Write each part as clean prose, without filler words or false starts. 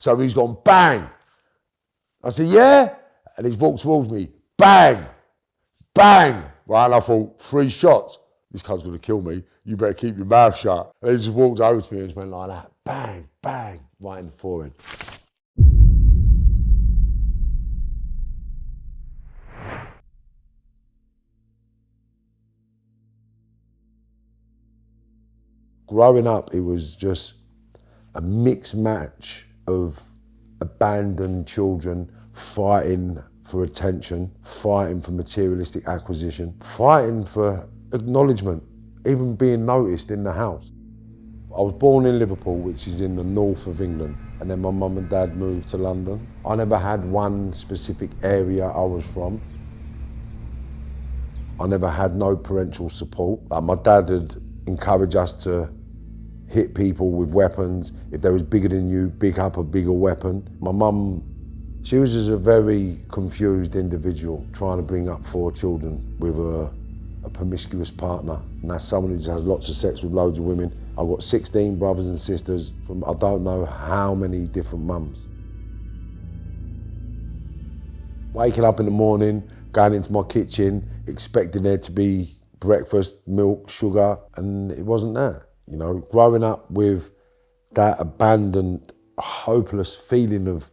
So he's gone, bang. I said, yeah? And he's walked towards me, bang, bang. Right, and I thought, 3 shots. This cunt's gonna kill me. You better keep your mouth shut. And he just walked over to me and just went like that, bang, bang, right in the forehead. Growing up, it was just a mixed match of abandoned children fighting for attention, fighting for materialistic acquisition, fighting for acknowledgement, even being noticed in the house. I was born in Liverpool, which is in the north of England, and then my mum and dad moved to London. I never had one specific area I was from. I never had no parental support. Like my dad had encouraged us to hit people with weapons. If they was bigger than you, pick up a bigger weapon. My mum, she was just a very confused individual trying to bring up 4 children with a promiscuous partner. And that's someone who just has lots of sex with loads of women. I've got 16 brothers and sisters from I don't know how many different mums. Waking up in the morning, going into my kitchen, expecting there to be breakfast, milk, sugar, and it wasn't that. You know, growing up with that abandoned, hopeless feeling of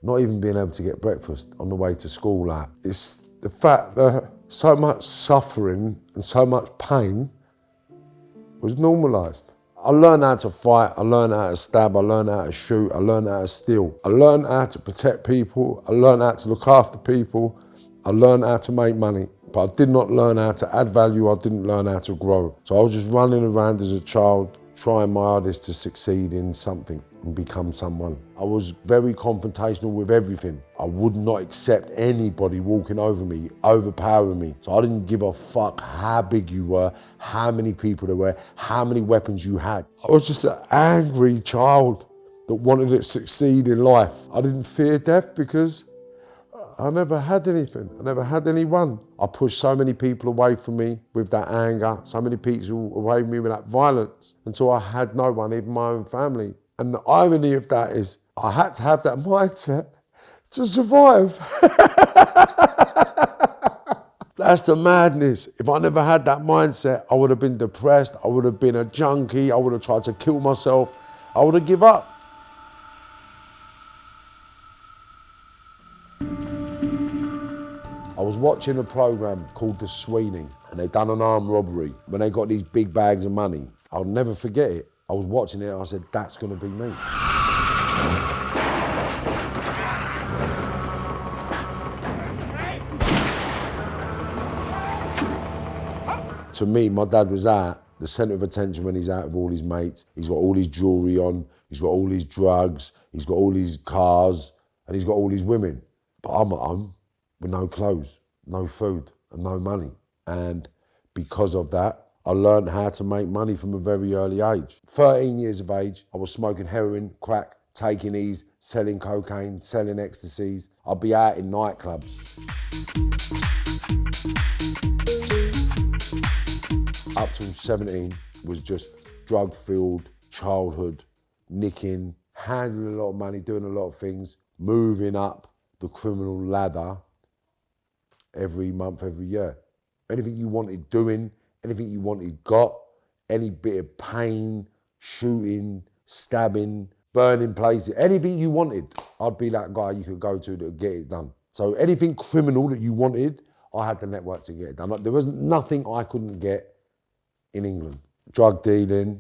not even being able to get breakfast on the way to school. Like, it's the fact that so much suffering and so much pain was normalised. I learned how to fight, I learned how to stab, I learned how to shoot, I learned how to steal. I learned how to protect people, I learned how to look after people, I learned how to make money. But I did not learn how to add value, I didn't learn how to grow. So I was just running around as a child, trying my hardest to succeed in something and become someone. I was very confrontational with everything. I would not accept anybody walking over me, overpowering me. So I didn't give a fuck how big you were, how many people there were, how many weapons you had. I was just an angry child that wanted to succeed in life. I didn't fear death because I never had anything. I never had anyone. I pushed so many people away from me with that anger, so many people away from me with that violence, until I had no one, even my own family. And the irony of that is I had to have that mindset to survive. That's the madness. If I never had that mindset, I would have been depressed, I would have been a junkie, I would have tried to kill myself, I would have given up. I was watching a program called The Sweeney, and they'd done an armed robbery when they got these big bags of money. I'll never forget it. I was watching it and I said, that's gonna be me. To me, my dad was the centre of attention when he's out with all his mates. He's got all his jewellery on, he's got all his drugs, he's got all his cars, and he's got all his women. But I'm at home with no clothes, no food, and no money. And because of that, I learned how to make money from a very early age. 13 years of age, I was smoking heroin, crack, taking E's, selling cocaine, selling ecstasies. I'd be out in nightclubs. Up till 17 was just drug-filled childhood, nicking, handling a lot of money, doing a lot of things, moving up the criminal ladder every month, every year. Anything you wanted doing, anything you wanted got, any bit of pain, shooting, stabbing, burning places, anything you wanted, I'd be that guy you could go to to get it done. So anything criminal that you wanted, I had the network to get it done. Like, there was nothing I couldn't get in England. Drug dealing,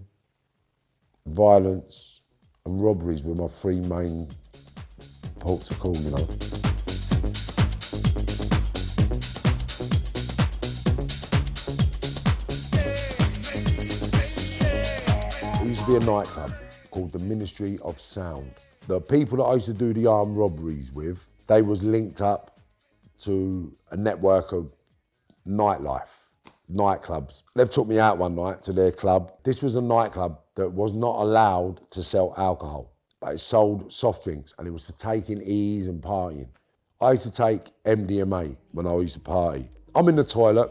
violence, and robberies were my 3 main ports of call, you know. There used to be a nightclub called the Ministry of Sound. The people that I used to do the armed robberies with, they was linked up to a network of nightclubs. They've took me out one night to their club. This was a nightclub that was not allowed to sell alcohol, but it sold soft drinks, and it was for taking E's and partying. I used to take MDMA when I used to party. I'm in the toilet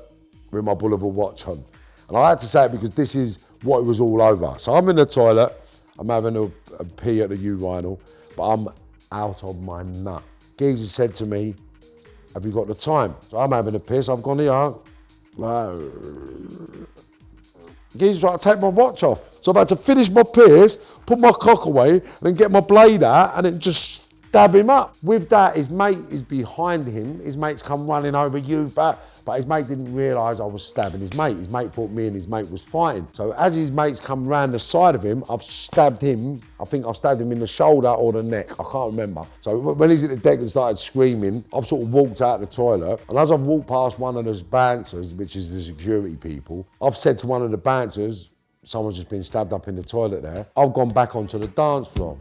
with my Boulevard watch on, and I had to say it because this is what it was all over. So I'm in the toilet, I'm having a pee at the urinal. but I'm out of my nut. Geezer said to me, have you got the time? So I'm having a piss, I've gone here. Like, Geezer's trying to take my watch off. So I've had to finish my piss, put my cock away, and then get my blade out, and then just stab him up. With that, his mate is behind him. His mate's come running over you, but his mate didn't realise I was stabbing his mate. His mate thought me and his mate was fighting. So as his mate's come round the side of him, I've stabbed him. I think I've stabbed him in the shoulder or the neck. I can't remember. So when he's at the deck and started screaming, I've sort of walked out the toilet. And as I've walked past one of those bouncers, which is the security people, I've said to one of the bouncers, someone's just been stabbed up in the toilet there. I've gone back onto the dance floor.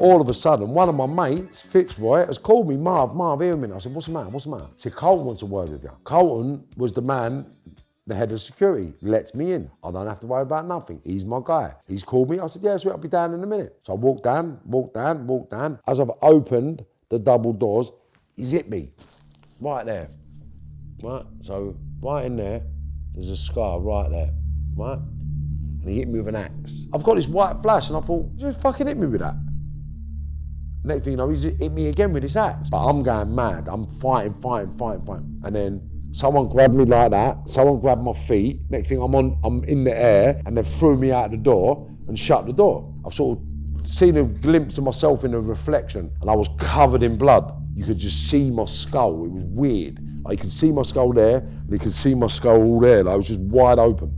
All of a sudden, one of my mates, Fitzroy, has called me, Marv, hear a minute. I said, what's the matter? He said, Carlton wants a word with you. Carlton was the man, the head of security, lets me in. I don't have to worry about nothing. He's my guy. He's called me. I said, yeah, sweet, I'll be down in a minute. So I walked down. As I've opened the double doors, he's hit me, right there. Right, so right in there, there's a scar right there, right? And he hit me with an axe. I've got this white flash and I thought, you just fucking hit me with that. Next thing you know, he's hit me again with his axe. But I'm going mad. I'm fighting. And then someone grabbed me like that. Someone grabbed my feet. Next thing I'm in the air and they threw me out the door and shut the door. I've sort of seen a glimpse of myself in a reflection and I was covered in blood. You could just see my skull. It was weird. Like, you could see my skull there and you could see my skull all there. Like, it was just wide open.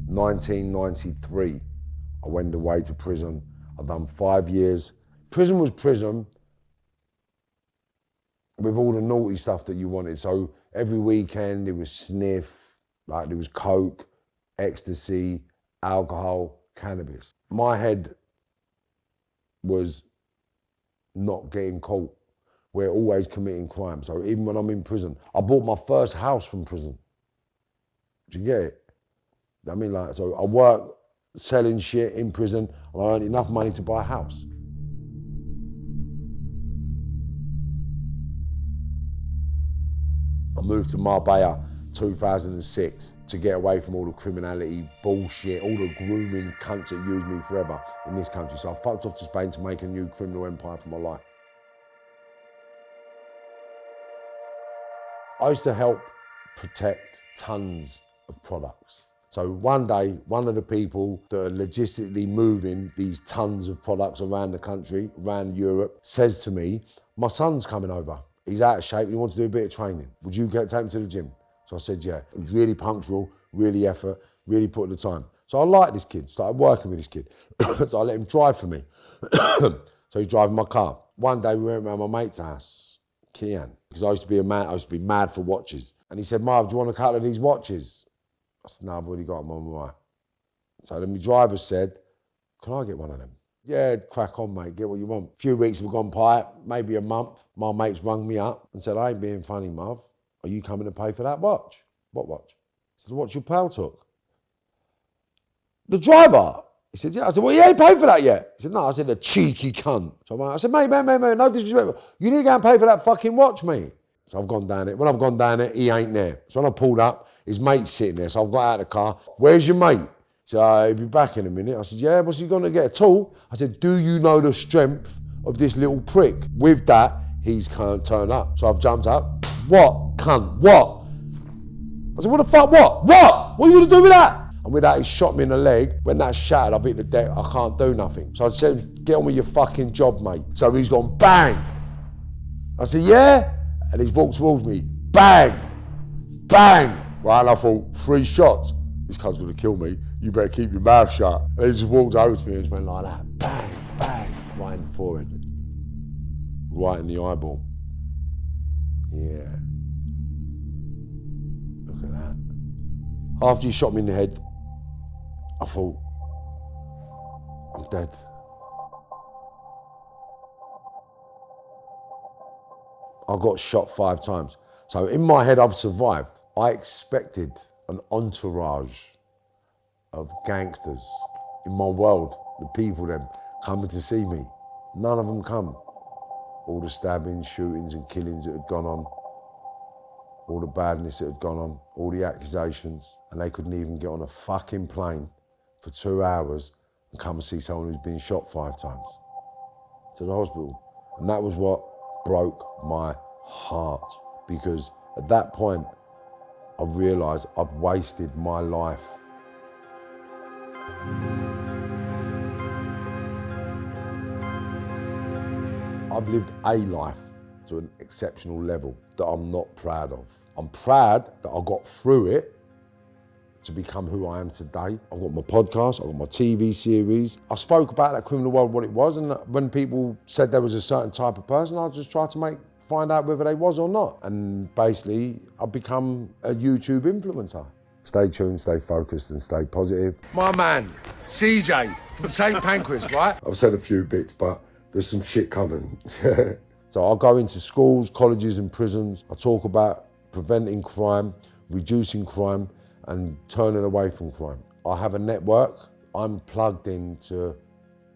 In 1993, I went away to prison. I've done 5 years. Prison was prison with all the naughty stuff that you wanted. So every weekend it was sniff, like there was coke, ecstasy, alcohol, cannabis. My head was not getting caught. We're always committing crime. So even when I'm in prison, I bought my first house from prison. Do you get it? I mean, like, so I work selling shit in prison and I earned enough money to buy a house. I moved to Marbella 2006 to get away from all the criminality, bullshit, all the grooming cunts that used me forever in this country. So I fucked off to Spain to make a new criminal empire for my life. I used to help protect tons of products. So one day, one of the people that are logistically moving these tons of products around the country, around Europe, says to me, my son's coming over. He's out of shape, he wants to do a bit of training. Would you take him to the gym? So I said, yeah. He was really punctual, really effort, really put in the time. So I liked this kid, started working with this kid. So I let him drive for me. So he's driving my car. One day we went around my mate's house, Kian, because I used to be mad for watches. And he said, Marv, do you want a couple of these watches? I said, no, I've already got them, I'm all right. So then my driver said, can I get one of them? Yeah, crack on, mate, get what you want. A few weeks have gone by, maybe a month. My mate's rung me up and said, I ain't being funny, Marv. Are you coming to pay for that watch? What watch? I said, the watch your pal took. The driver? He said, yeah. I said, well, you ain't paid for that yet. He said, no. I said, the cheeky cunt. So I said, mate, no disrespect. You need to go and pay for that fucking watch, mate. So I've gone down it. When I've gone down it, he ain't there. So when I pulled up, his mate's sitting there. So I've got out of the car. Where's your mate? He said, he'll be back in a minute. I said, yeah, what's he going to get? A tool? I said, do you know the strength of this little prick? With that, he's kind of turned up. So I've jumped up. What, cunt, what? I said, what the fuck, what? What? What are you going to do with that? And with that, he shot me in the leg. When that shattered, I've hit the deck. I can't do nothing. So I said, get on with your fucking job, mate. So he's gone, bang. I said, yeah? And he's walked towards me, bang, bang. Right, and I thought, 3 shots. This cunt's gonna kill me. You better keep your mouth shut. And he just walked over to me and just went like that, bang, bang, right in the forehead, right in the eyeball. Yeah. Look at that. After he shot me in the head, I thought, I'm dead. I got shot 5 times. So in my head, I've survived. I expected an entourage of gangsters in my world, the people them coming to see me. None of them come. all the stabbings, shootings and killings that had gone on, all the badness that had gone on, all the accusations, and they couldn't even get on a fucking plane for 2 hours and come and see someone who's been shot 5 times to the hospital. And that was what broke my heart, because at that point, I realised I'd wasted my life. I've lived a life to an exceptional level that I'm not proud of. I'm proud that I got through it to become who I am today. I've got my podcast, I've got my TV series. I spoke about that criminal world, what it was, and when people said there was a certain type of person, I just tried to find out whether they was or not. And basically, I've become a YouTube influencer. Stay tuned, stay focused, and stay positive. My man, CJ from St. Pancras, right? I've said a few bits, but there's some shit coming. So I'll go into schools, colleges and prisons. I talk about preventing crime, reducing crime and turning away from crime. I have a network. I'm plugged into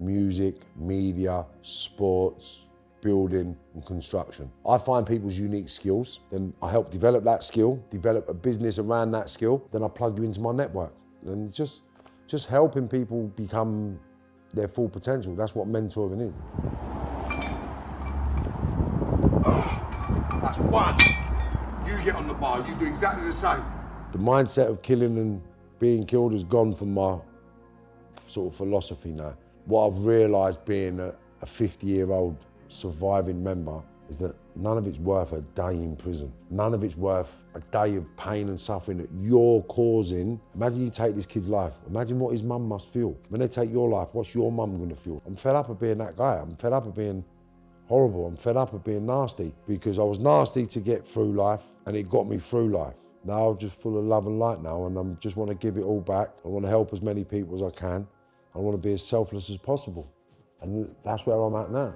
music, media, sports, building and construction. I find people's unique skills, then I help develop that skill, develop a business around that skill, then I plug you into my network. And just helping people become their full potential. That's what mentoring is. That's one. You get on the bar, you do exactly the same. The mindset of killing and being killed has gone from my sort of philosophy now. What I've realised being a 50-year-old surviving member is that none of it's worth a day in prison. None of it's worth a day of pain and suffering that you're causing. Imagine you take this kid's life. Imagine what his mum must feel. When they take your life, what's your mum gonna feel? I'm fed up of being that guy. I'm fed up of being horrible. I'm fed up of being nasty, because I was nasty to get through life and it got me through life. Now I'm just full of love and light now, and I just want to give it all back. I want to help as many people as I can. I want to be as selfless as possible. And that's where I'm at now.